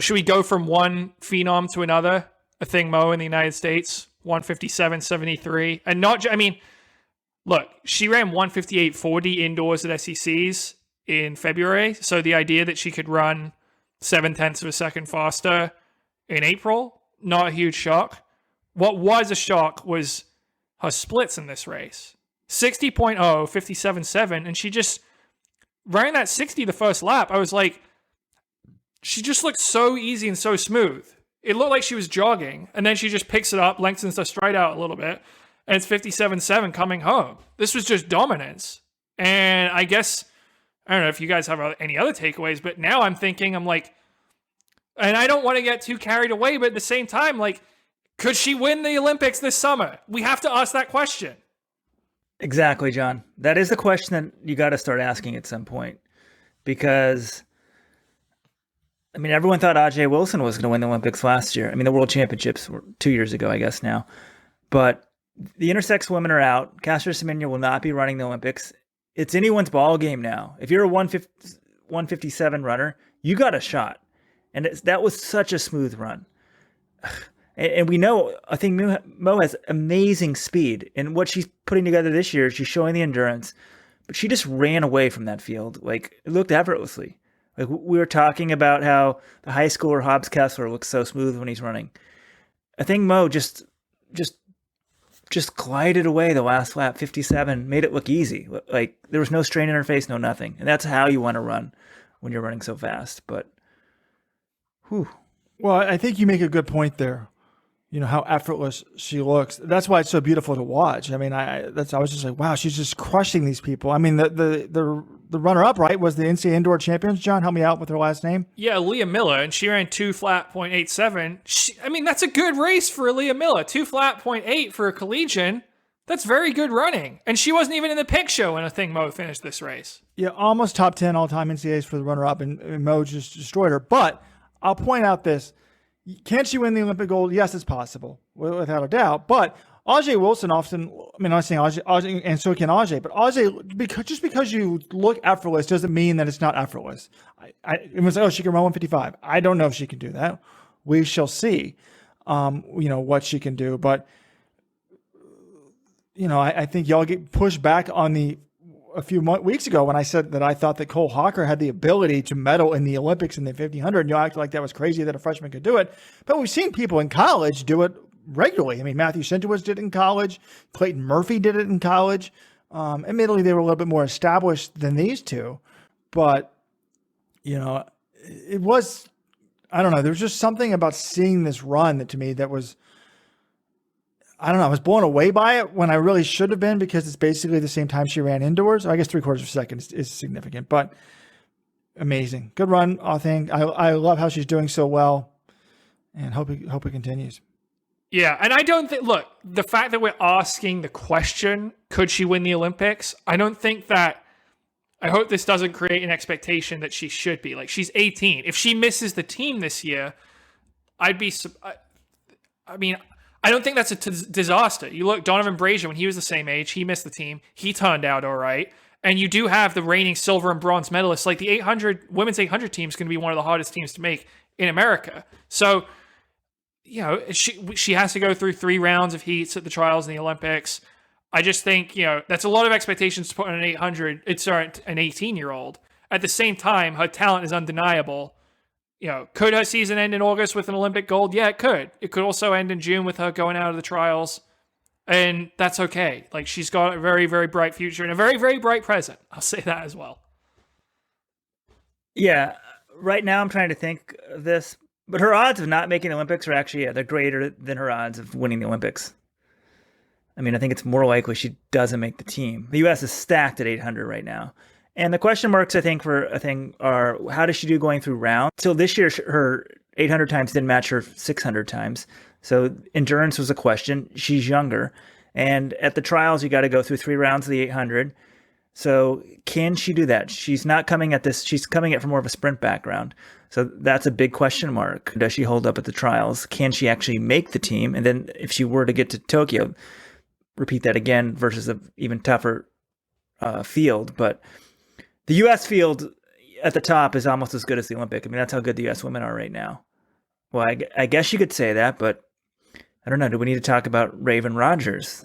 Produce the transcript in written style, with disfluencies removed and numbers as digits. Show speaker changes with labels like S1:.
S1: Should we go from one phenom to another? Athing Mu in the United States, 157.73. And look, she ran 158.40 indoors at SECs in February. So the idea that she could run 0.7 of a second faster in April, not a huge shock. What was a shock was her splits in this race. 60.0, 57.7, and she just ran that 60 the first lap. I was like, she just looked so easy and so smooth. It looked like she was jogging, and then she just picks it up, lengthens the stride out a little bit, and it's 57.7 coming home. This was just dominance. And I guess, I don't know if you guys have any other takeaways, but now I'm thinking, I'm like, and I don't want to get too carried away, but at the same time, like, could she win the Olympics this summer? We have to ask that question.
S2: Exactly, John. That is the question that you got to start asking at some point. Because, I mean, everyone thought Ajay Wilson was going to win the Olympics last year. I mean, the World Championships were 2 years ago, I guess now. But the intersex women are out. Caster Semenya will not be running the Olympics. It's anyone's ball game now. If you're a 157 runner, you got a shot. And that was such a smooth run. And we know, I think Mo has amazing speed. And what she's putting together this year, she's showing the endurance. But she just ran away from that field. Like, it looked effortlessly. Like, we were talking about how the high schooler Hobbs Kessler looks so smooth when he's running. I think Mo just glided away the last lap, 57, made it look easy. Like, there was no strain in her face, no nothing. And that's how you want to run when you're running so fast. But, whew.
S3: Well, I think you make a good point there. You know, how effortless she looks. That's why it's so beautiful to watch. I mean, I was just like, wow, she's just crushing these people. I mean, the runner-up, right, was the NCAA Indoor Champions. John, help me out with her last name.
S1: Yeah, Leah Miller, and she ran 2:87. I mean, that's a good race for Leah Miller. 2:08 for a collegian. That's very good running. And she wasn't even in the pick show when Athing Mu finished this race.
S3: Yeah, almost top 10 all-time NCAAs for the runner-up, and Mo just destroyed her. But I'll point out this. Can she win the Olympic gold? Yes, it's possible, without a doubt. But Ajay Wilson often, I mean, I'm not saying Ajay, and so can Ajay, but Ajay, just because you look effortless doesn't mean that it's not effortless. It was like, oh, she can run 155. I don't know if she can do that. We shall see, what she can do. But, I think y'all get pushed back on a few weeks ago when I said that I thought that Cole Hawker had the ability to medal in the Olympics in the 1500. And you acted like that was crazy that a freshman could do it. But we've seen people in college do it regularly. I mean, Matthew Sintowitz did it in college. Clayton Murphy did it in college. Admittedly, they were a little bit more established than these two. But, it was, I don't know, there was just something about seeing this run that to me that was, I don't know. I was blown away by it when I really should have been because it's basically the same time she ran indoors. I guess 3/4 of a second is significant, but amazing. Good run, Athing. I love how she's doing so well and hope it continues.
S1: Yeah, and I don't think, look, the fact that we're asking the question, could she win the Olympics? I don't think that, I hope this doesn't create an expectation that she should be. Like, she's 18. If she misses the team this year, I don't think that's a disaster. You look, Donovan Brazier, when he was the same age, he missed the team. He turned out all right. And you do have the reigning silver and bronze medalists. Like, the women's 800 team is going to be one of the hardest teams to make in America. So, she has to go through 3 rounds of heats at the trials in the Olympics. I just think, that's a lot of expectations to put on an 800. It's an 18-year-old. At the same time, her talent is undeniable. Could her season end in August with an Olympic gold? Yeah, it could. It could also end in June with her going out of the trials. And that's okay. Like, she's got a very, very bright future and a very, very bright present. I'll say that as well.
S2: Yeah. Right now I'm trying to think of this, but her odds of not making the Olympics are actually, they're greater than her odds of winning the Olympics. I mean, I think it's more likely she doesn't make the team. The U.S. is stacked at 800 right now. And the question marks, I think, are how does she do going through rounds? So this year, her 800 times didn't match her 600 times. So endurance was a question. She's younger. And at the trials, you got to go through 3 rounds of the 800. So can she do that? She's not coming at this. She's coming at from more of a sprint background. So that's a big question mark. Does she hold up at the trials? Can she actually make the team? And then if she were to get to Tokyo, repeat that again versus an even tougher field. But the U.S. field at the top is almost as good as the Olympic. I mean, that's how good the U.S. women are right now. Well, I guess you could say that, but I don't know. Do we need to talk about Raven Rogers?